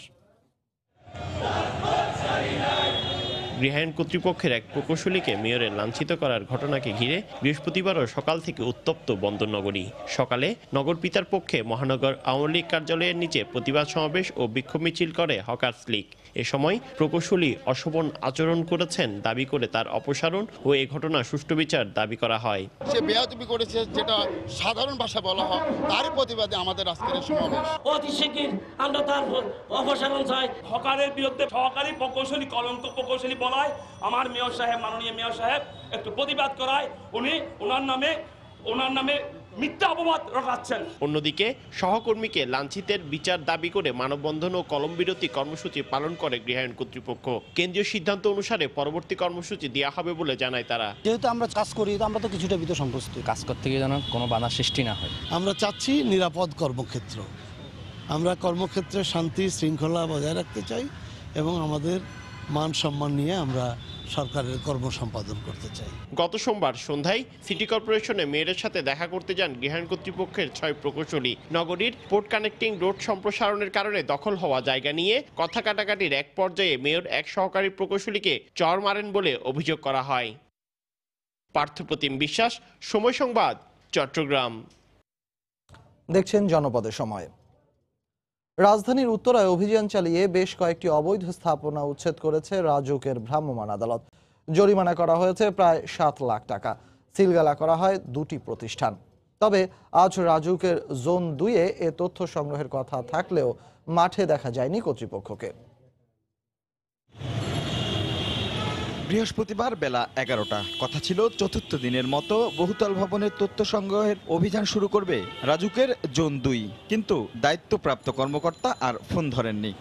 গৃহায়ন কর্তৃপক্ষের এক প্রকৌশলীকে মেয়রের লাঞ্ছিত করার ঘটনাকে ঘিরে বৃহস্পতিবারও সকাল থেকে উত্তপ্ত বন্দরনগরী। সকালে নগর পিতার পক্ষে মহানগর আওয়ামী লীগ কার্যালয়ের নিচে প্রতিবাদ সমাবেশ ও বিক্ষোভ মিছিল করে হকার্স লীগ। এ সময় প্রকৌশলী অশোভন আচরণ করেছেন দাবি করে তার অপসারণ ও এই ঘটনা সুষ্ঠু বিচার দাবি করা হয়। সে বেয়াদবি করেছে, যেটা সাধারণ ভাষা বলা হয়, তারই প্রতিবাদে আমাদের আজকের সমাবেশ। অতি শীঘ্র আমরা তার অপসারণ চাই। হকারের বিরুদ্ধে সহকারী প্রকৌশলী কলঙ্ক প্রকৌশলী বলায় আমার মেয়র সাহেব, মাননীয় মেয়র সাহেব একটু প্রতিবাদ করায় উনি ওনার নামে মিথ্যা অপবাদ রটাচ্ছেন। অন্যদিকে সহকর্মীকে লাঞ্ছিতের বিচার দাবি করে মানববন্ধন ও কলম বিরতি কর্মসূচি পালন করে গৃহায়ন কর্তৃপক্ষ। কেন্দ্রীয় সিদ্ধান্ত অনুসারে পরবর্তী কর্মসূচি দেওয়া হবে বলে জানায় তারা। যেহেতু আমরা কাজ করি, আমরা তো কিছুটা ভিতর সম্পৃক্ত, কাজ করতে গিয়ে যেন কোনো বাধা সৃষ্টি না হয়। আমরা চাচ্ছি নিরাপদ কর্মক্ষেত্র। আমরা কর্মক্ষেত্রে শান্তি শৃঙ্খলা বজায় রাখতে চাই এবং আমাদের মান সম্মান নিয়ে আমরা সরকারের কর্ম সম্পাদন করতে চাই। গত সোমবার সন্ধ্যায় সিটি কর্পোরেশনে মেয়রের সাথে দেখা করতে যান গৃহায়ন কর্তৃপক্ষের 6 প্রকৌশলী। নগরীর পোর্ট কানেক্টিং রোড সম্প্রসারণের কারণে দখল হওয়া জায়গা নিয়ে কথা কাটাকাটির এক পর্যায়ে মেয়র এক সহকারী প্রকৌশলীকে চড় মারেন বলে অভিযোগ করা হয়। পার্থপ্রতিম বিশ্বাস, সময় সংবাদ, চট্টগ্রাম। দেখছেন জনপদে সময়। রাজধানীর উত্তরায় অভিযান চালিয়ে বেশ কয়েকটি অবৈধ স্থাপনা উচ্ছেদ করেছে রাজুকের ভ্রাম্যমাণ আদালত। জরিমানা করা হয়েছে প্রায় 7 লাখ টাকা। সিলগালা করা হয় 2টি প্রতিষ্ঠান। তবে আজ রাজুকের জোন 2-এ এ তথ্য সংগ্রহের কথা থাকলেও মাঠে দেখা যায়নি কর্তৃপক্ষকে। বৃহস্পতিবার বেলা 11টা। কথা ছিল চতুর্থ দিনের মতো বহুতল ভবনের তথ্য সংগ্রহের অভিযান শুরু করবে রাজুকের জোন 2, কিন্তু দায়িত্বপ্রাপ্ত কর্মকর্তা আর ফোন ধরেননি।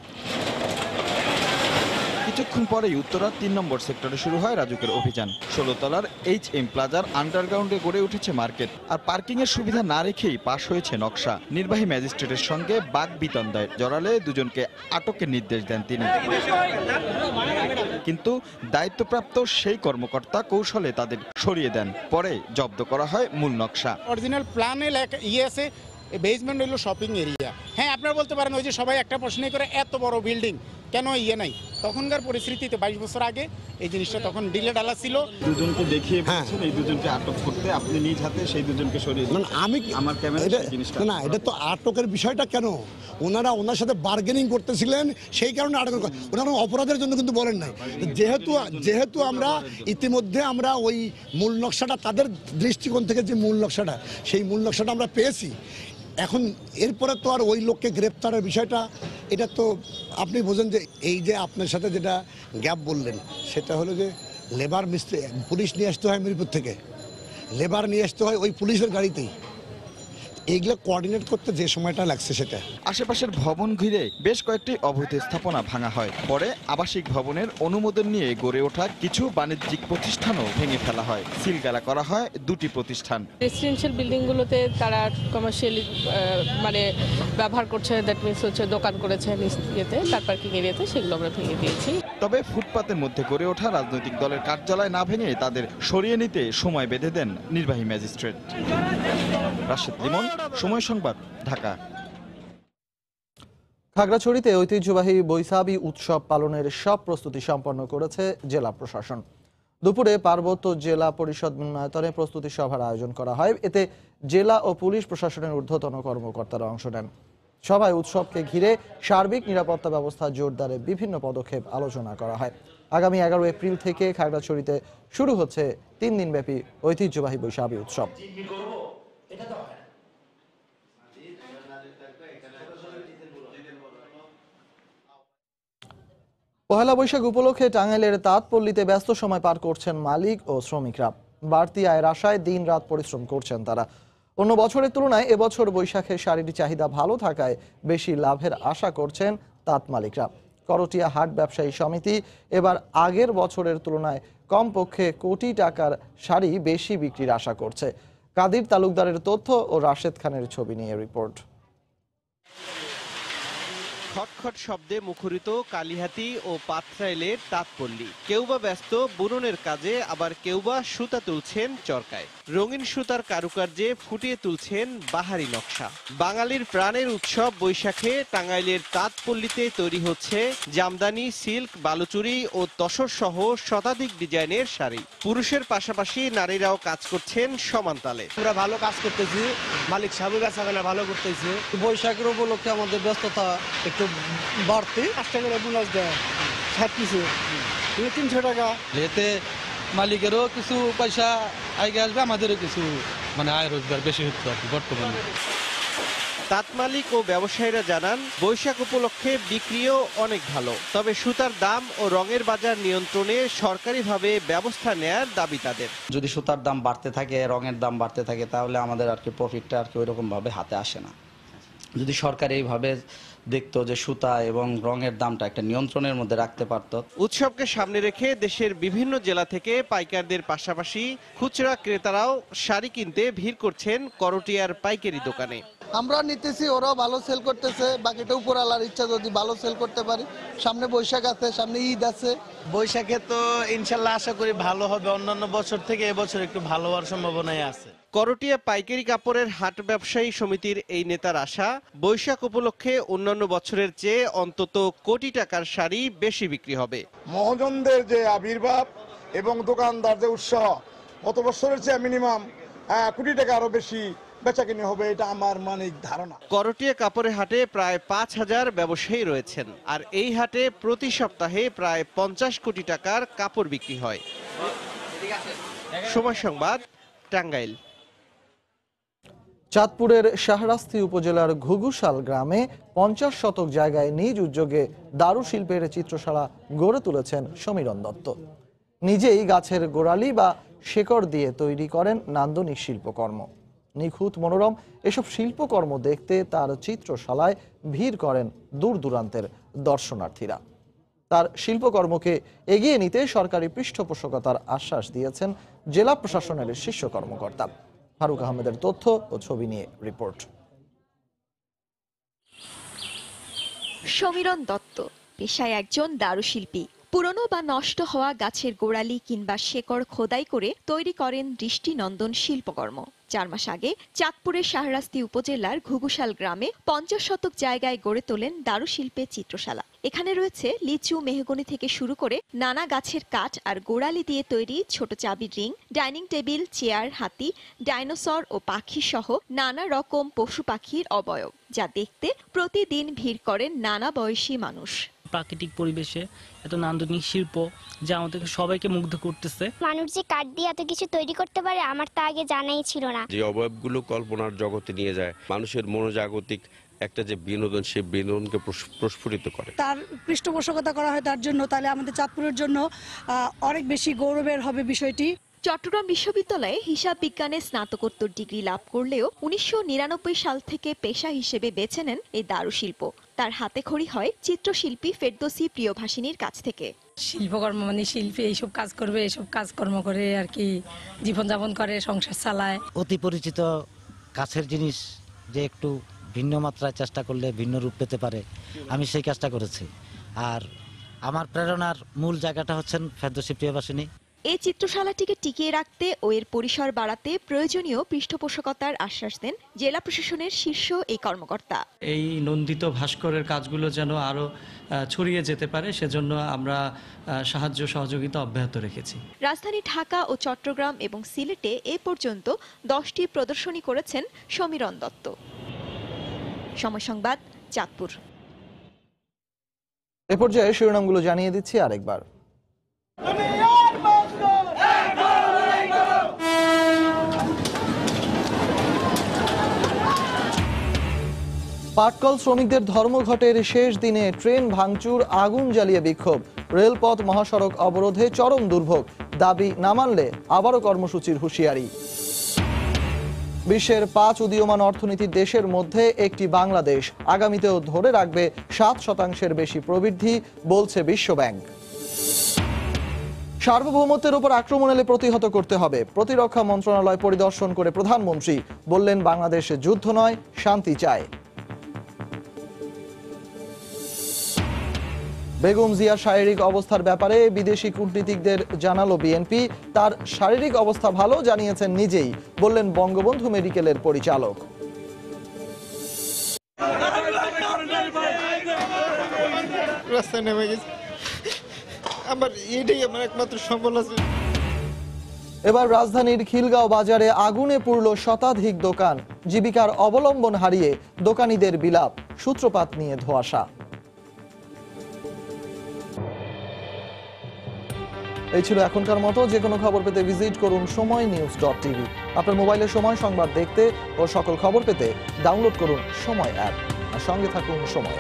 কিছুক্ষণ পরেই উত্তরা 3 নম্বর সেক্টরে শুরু হয় রাজুকের অভিযান। 16 তলার HM প্লাজার আন্ডারগ্রাউন্ডে গড়ে উঠেছে মার্কেট, আর পার্কিং এর সুবিধা না রেখেই পাশ হয়েছে নকশা। নির্বাহী ম্যাজিস্ট্রেটের সঙ্গে বাকবিতণ্ডায় জড়ালে দুজনকে আটকের নির্দেশ দেন তিনি, কিন্তু দায়িত্বপ্রাপ্ত সেই কর্মকর্তা কৌশলে তাদের সরিয়ে দেন। পরে জব্দ করা হয় মূল নকশা। অরিজিনাল প্ল্যানে আছে, বেসমেন্ট হলো শপিং এরিয়া। হ্যাঁ, আপনারা বলতে পারেন ওই যে সবাই একটা প্রশ্নই করে এত বড় বিল্ডিং কেন নাই। তখনকার পরিস্থিতিতে 22 বছর আগে এই জিনিসটা তখন ডিলে ডালা ছিল। দুজনকে দেখিয়ে বলছেন এই দুজনকে আটক করতে, আপনি নিজ হাতে সেই দুজনকে সরিয়ে দিন। আমি আমার ক্যামেরা জিনিসটা না, এটা তো আটকের বিষয়টা কেন, ওনার সাথে বার্গেনিং করতেছিলেন, সেই কারণে আটক। ওনারা অপরাধের জন্য কিন্তু বলেন নাই। যেহেতু আমরা ইতিমধ্যে আমরা ওই মূল নকশাটা, তাদের দৃষ্টিকোণ থেকে যে মূল নকশাটা, সেই মূল নকশাটা আমরা পেয়েছি। এখন এরপরে তো আর ওই লোককে গ্রেপ্তারের বিষয়টা, এটা তো আপনি বোঝেন যে এই যে আপনার সাথে যেটা গ্যাপ বললেন, সেটা হলো যে লেবার মিস্ত্রি, পুলিশ নিয়ে আসতে হয় মিরপুর থেকে, লেবার নিয়ে আসতে হয় ওই পুলিশের গাড়িতেই। এইগুলো কোঅর্ডিনেট করতে যে সময়টা লাগছে সেটা। আশেপাশের ভবন ঘিরে বেশ কয়েকটি অবৈধ স্থাপনা ভাঙা হয়। পরে আবাসিক ভবনের অনুমোদন নিয়ে গড়ে ওঠা কিছু বাণিজ্যিক প্রতিষ্ঠানও ভেঙে ফেলা হয়। সিলগালা করা হয় দুটি প্রতিষ্ঠান। রেসিডেন্সিয়াল বিল্ডিংগুলোতে তারা কমার্শিয়ালি মানে ব্যবহার করছে, দ্যাট মিনস হচ্ছে দোকান করেছে ইয়েতে, কার পার্কিং এরিয়াতে, সেগুলো আমরা ভেঙে দিয়েছি। তবে ফুটপাতের মধ্যে গড়ে ওঠা রাজনৈতিক দলের কার্যালয় না ভেঙে তাদের সরিয়ে নিতে সময় বেঁধে দেন নির্বাহী ম্যাজিস্ট্রেট। রাশেদ লিমন, সময় সংবাদ, ঢাকা। খাগড়াছড়িতে ঐতিহ্যবাহী বৈশাখী উৎসব পালনের সব প্রস্তুতি সম্পন্ন করেছে জেলা প্রশাসন। দুপুরে পার্বত্য জেলা পরিষদ মিলনায়তনে প্রস্তুতি সভার আয়োজন করা হয়। এতে জেলা ও পুলিশ প্রশাসনের ঊর্ধ্বতন কর্মকর্তারা অংশ নেন। সভায় উৎসবকে ঘিরে সার্বিক নিরাপত্তা ব্যবস্থা জোরদারে বিভিন্ন পদক্ষেপ আলোচনা করা হয়। আগামী 11 এপ্রিল থেকে খাগড়াছড়িতে শুরু হচ্ছে 3 দিনব্যাপী ঐতিহ্যবাহী বৈশাখী উৎসব। পহেলা বৈশাখ উপলক্ষে টাঙ্গাইলের তাঁতপল্লীতে ব্যস্ত সময় পার করছেন মালিক ও শ্রমিকরা। বাড়তি আয়ের আশায় দিন রাত পরিশ্রম করছেন তারা। অন্য বছরের তুলনায় এবছর বৈশাখের শাড়ির চাহিদা ভালো থাকায় বেশি লাভের আশা করছেন তাঁত মালিকরা। করটিয়া হাট ব্যবসায়ী সমিতি এবার আগের বছরের তুলনায় কমপক্ষে কোটি টাকার শাড়ি বেশি বিক্রির আশা করছে। কাদির তালুকদারের তথ্য ও রাশেদ খানের ছবি নিয়ে রিপোর্ট। খটখট শব্দে মুখরিত কালিহাতি ও পাথরাইলের তাঁতপল্লী। কেউ বা ব্যস্ত বুননের কাজে, আবার কেউ বা সুতা তুলছেন চরকায়। রঙিন সুতার কারুকার্যে ফুটিয়ে তুলছেন বাহারি নকশা। বাঙালির প্রাণের উৎসব বৈশাখে টাঙ্গাইলের তাঁতপল্লীতে তৈরি হচ্ছে জামদানি, সিল্ক, বালুচুরি ও তসর সহ শতাধিক ডিজাইনের শাড়ি। পুরুষের পাশাপাশি নারীরাও কাজ করছেন সমান তালে। আমরা ভালো কাজ করতেছি, মালিক সাহেব বেচাকেনা ভালো করতেছে। বৈশাখের উপলক্ষে আমাদের ব্যস্ততা একটু বাড়তি। 5 টাকা করে বোনাস দেয়, সব কিছু 300 টাকা। এতে মালিকেরও কিছু পয়সা আগে আসবে, আমাদেরও কিছু আয় রোজগার বেশি হচ্ছে বর্তমানে। তাঁত মালিক ও ব্যবসায়ীরা জানান, বৈশাখ উপলক্ষে বিক্রিও অনেক ভালো। তবে সুতার দাম ও রঙের বাজার নিয়ন্ত্রণে সরকারিভাবে ব্যবস্থা নেয়ার দাবি তাদের। যদি সুতার দাম বাড়তে থাকে, রঙের দাম বাড়তে থাকে, তাহলে আমাদের প্রফিটটা ওইরকম ভাবে হাতে আসে না। যদি সরকার এইভাবে দেখতো যে সুতা এবং রঙের দামটা একটা নিয়ন্ত্রণের মধ্যে রাখতে পারত। উৎসবকে সামনে রেখে দেশের বিভিন্ন জেলা থেকে পাইকারদের পাশাপাশি খুচরা ক্রেতারাও শাড়ি কিনতে ভিড় করছেন করটিয়ার পাইকারি দোকানে। আমরা নিতেছি, ওরাও ভালো সেল করতেছে। বাকিটা উপর আল্লাহর ইচ্ছা, যদি ভালো সেল করতে পারি। সামনে বৈশাখ আছে, সামনে ঈদ আছে। বৈশাখে তো ইনশাল্লাহ আশা করি ভালো হবে। অন্যান্য বছর থেকে এবছর একটু ভালো হওয়ার সম্ভাবনাই আছে। করটিয়া পাইকারি কাপড়ের হাট ব্যবসায়ী সমিতির এই নেতার আশা, বৈশাখ উপলক্ষে অন্যান্য বছরের চেয়ে অন্তত কোটি টাকার শাড়ি বেশি বিক্রি হবে। মহাজনদের যে আবির্ভাব এবং দোকানদার যে উৎসাহ, গত বছরের চেয়ে মিনিমাম কোটি টাকা আরো বেশি বেচাকেনি হবে, এটা আমার ধারণা। করটিয়া কাপড়ের হাটে প্রায় 5000 ব্যবসায়ী রয়েছেন, আর এই হাটে প্রতি সপ্তাহে প্রায় 50 কোটি টাকার কাপড় বিক্রি হয়। সময় সংবাদ, টাঙ্গাইল। চাঁদপুরের শাহরাস্তি উপজেলার ঘুঘুশাল গ্রামে 50 শতক জায়গায় নিজ উদ্যোগে দারুশিল্পের চিত্রশালা গড়ে তুলেছেন সমীরণ দত্ত। নিজেই গাছের গোড়ালি বা শেকড় দিয়ে তৈরি করেন নান্দনিক শিল্পকর্ম। নিখুঁত মনোরম এসব শিল্পকর্ম দেখতে তার চিত্রশালায় ভিড় করেন দূর দূরান্তের দর্শনার্থীরা। তার শিল্পকর্মকে এগিয়ে নিতে সরকারি পৃষ্ঠপোষকতার আশ্বাস দিয়েছেন জেলা প্রশাসনের শীর্ষ কর্মকর্তা। ফারুক আহমেদের তথ্য ও ছবি নিয়ে রিপোর্ট। সমীরণ দত্ত পেশায় একজন দারুশিল্পী। পুরনো বা নষ্ট হওয়া গাছের গোড়ালি কিংবা শেকড় খোদাই করে তৈরি করেন দৃষ্টিনন্দন শিল্পকর্ম। 4 মাস আগে চাঁদপুরের শাহরাস্তি উপজেলার ঘুঘুশাল গ্রামে 50 শতক জায়গায় গড়ে তোলেন দারুশিল্পের চিত্রশালা। এখানে রয়েছে লিচু, মেহগনি থেকে শুরু করে নানা গাছের কাঠ আর গোড়ালি দিয়ে তৈরি ছোট চাবির রিং, ডাইনিং টেবিল, চেয়ার, হাতি, ডাইনোসর ও পাখি সহ নানা রকম পশু পাখির অবয়ব, যা দেখতে প্রতিদিন ভিড় করেন নানা বয়সী মানুষ। প্রাকৃতিক পরিবেশে এত নান্দনিক শিল্প যা আমাদেরকে সবাইকে মুগ্ধ করতেছে। মানুষ যে কাঠ দিয়ে এত কিছু তৈরি করতে পারে আমার তা আগে জানাই ছিল না। যে অবয়বগুলো কল্পনার জগতে নিয়ে যায়, মানুষের মনোজাগতিক একটা যে বিনোদন, সেই বিনোদনকে প্রস্ফুটিত করে। তার পৃষ্ঠপোষকতা করা হয় তার জন্য, তাহলে আমাদের চাঁদপুরের জন্য অনেক বেশি গৌরবের হবে বিষয়টি। চট্টগ্রাম বিশ্ববিদ্যালয়ে হিসাব বিজ্ঞানে স্নাতকোত্তর ডিগ্রি লাভ করলেও 1999 সাল থেকে পেশা হিসেবে বেছে নেন এই দারুশিল্প। তার হাতে খড়ি হয় চিত্রশিল্পী ফেরদৌসী প্রিয়ভাষিনীর কাছ থেকে। শিল্পকর্ম মানে শিল্পী এইসব কাজ করবে, এইসব কাজকর্ম করে আর কি জীবনযাপন করে, সংসার চালায়। অতি পরিচিত কাছের জিনিস যে একটু ভিন্ন মাত্রায় চেষ্টা করলে ভিন্ন রূপ পেতে পারে, আমি সেই কাজটা করেছি। আর আমার প্রেরণার মূল জায়গাটা হচ্ছেন ফেরদৌসী প্রিয়ভাষিনী। এই চিত্রশালাটিকে টিকিয়ে রাখতে ও এর পরিসর বাড়াতে প্রয়োজনীয় পৃষ্ঠপোষকতার আশ্বাস দেন জেলা প্রশাসনের শীর্ষ এই কর্মকর্তা। এই নন্দিত ভাস্করের কাজগুলো যেন আরো ছড়িয়ে যেতে পারে, সেজন্য আমরা সাহায্য সহযোগিতা অব্যাহত রেখেছি। রাজধানী ঢাকা ও চট্টগ্রাম এবং সিলেটে এ পর্যন্ত 10টি প্রদর্শনী করেছেন সমীরণ দত্ত। সময় সংবাদ, চাঁদপুর। এ পর্যায়ে শিরোনামগুলো জানিয়ে দিচ্ছি আরেকবার। পাটকল শ্রমিকদের ধর্মঘটের শেষ দিনে ট্রেন ভাঙচুর, আগুন জ্বালিয়ে বিক্ষোভ, রেলপথ মহাসড়ক অবরোধে চরম দুর্ভোগ, দাবি না মানলে আবারও কর্মসূচির হুঁশিয়ারি। বিশ্বের 5 উদীয়মান অর্থনীতির দেশের মধ্যে একটি বাংলাদেশ, আগামীতেও ধরে রাখবে 7% বেশি প্রবৃদ্ধি, বলছে বিশ্বব্যাংক। সার্বভৌমত্বের উপর আক্রমণ এলে প্রতিহত করতে হবে, প্রতিরক্ষা মন্ত্রণালয় পরিদর্শন করে প্রধানমন্ত্রী বললেন, বাংলাদেশ যুদ্ধ নয়, শান্তি চায়। বেগম জিয়ার শারীরিক অবস্থার ব্যাপারে বিদেশি কূটনীতিকদের জানালো বিএনপি, তার শারীরিক অবস্থা ভালো জানিয়েছেন নিজেই, বললেন বঙ্গবন্ধু মেডিকেলের পরিচালক। রাস্তায় নেমে গেছি, এটাই আমার একমাত্র সম্বল আছে। এবার রাজধানীর খিলগাঁও বাজারে আগুনে পুড়ল শতাধিক দোকান, জীবিকার অবলম্বন হারিয়ে দোকানীদের বিলাপ, সূত্রপাত নিয়ে ধোঁয়াশা। এই ছিল এখনকার মতো। যে কোনো খবর পেতে ভিজিট করুন সময়নিউজ.tv। আপনার মোবাইলে সময় সংবাদ দেখতে ও সকল খবর পেতে ডাউনলোড করুন সময় অ্যাপ, আর সঙ্গে থাকুন সময়।